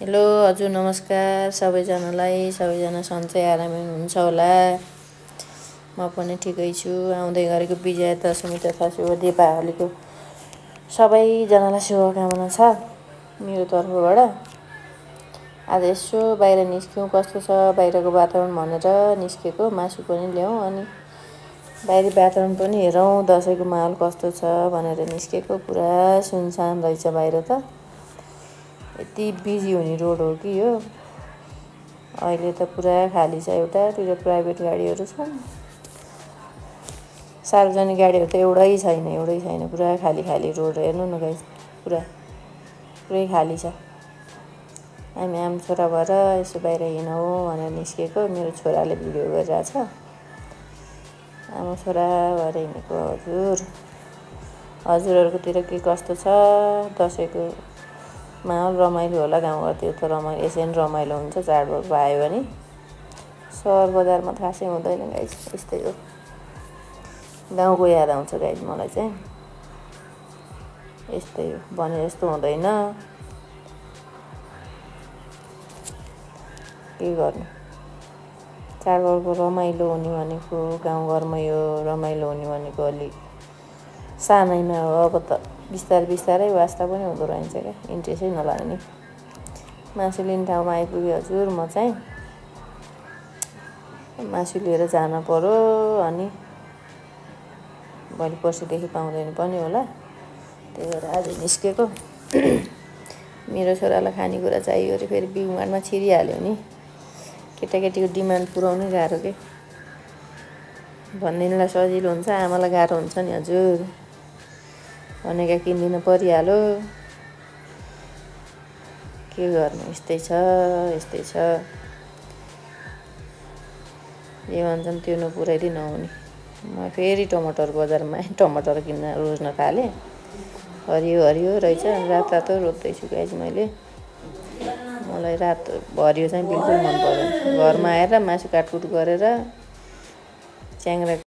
Hello हजुर नमस्कार सबैजनालाई। सबैजना सन्चै आरामै हुनुहुन्छ होला। म पनि ठिकै छु। आउँदै गरेको विजया दशमी तथा शुभ दीपावलीको सबैजनालाई शुभकामना छ मेरो तर्फबाट। आज यसो बाहिर निस्क्यौँ, कस्तो छ बाहिरको वातावरण भनेर निस्केको। मासु पनि ल्याउँ अनि बाहिरी वातावरण पनि हेरौँ, दसैँको माहौल कस्तो छ भनेर निस्केको। पुरा सुनसान रहेछ बाहिर त। यति बिजी हुने रोड हो कि यो। अहिले त पुरा खाली छ। एउटातिर प्राइभेट गाडीहरू छन्, सार्वजनिक गाडीहरू त एउटै छैन। पुरा खाली रोड। हेर्नु न गाइस, पुरै खाली छ। हामी आमा छोरा भएर यसो बाहिर हिँडौँ भनेर निस्केको। मेरो छोराले भिडियो गरिरहेछ। आमा छोरा भएर हिँडेको। हजुरहरूकोतिर के कस्तो छ दसैँको माहौल? रमाइलो होला गाउँघरतिर त। यसै पनि रमाइलो हुन्छ चाडपर्व आयो भने। सहर बजारमा त खासै हुँदैन गाइस, यस्तै हो। गाउँको याद आउँछ गाइस मलाई चाहिँ। यस्तै हो, भने जस्तो हुँदैन। के गर्नु, चाडपर्व रमाइलो हुने भनेको गाउँघरमै हो। रमाइलो हुने भनेको अलिक सानैमा हो। अब त बिस्तारै वास्ता पनि हुँदो रहेछ क्या, इन्ट्रेस्टै नलाग्ने। मासु लिने ठाउँमा आइपुगेँ हजुर। म चाहिँ मासु लिएर जान पर्यो अनि भोलि पर्सिदेखि पाउँदैन पनि होला। त्यही भएर आज निस्केको। मेरो छोरालाई खानेकुरा चाहियो अरे फेरि बिगमार्टमा छिरिहाल्यो नि। केटाकेटीको डिमान्ड पुऱ्याउनै गाह्रो के। भनिदिनुलाई सजिलो हुन्छ, आमालाई गाह्रो हुन्छ नि हजुर। भनेका किनिदिनु परिहाल्यो। के गर्नु, यस्तै छ। जे भन्छन् त्यो नपुऱ्याइदिई नहुने। म फेरि टमाटर बजारमा टमाटर किन्न रोज्न थालेँ। हरियो रहेछ, रातो रोज्दैछु गाइस मैले। मलाई हरियो चाहिँ बिल्कुल मन पर्दैन। घरमा आएर मासु काटकुट गरेर च्याङ्रा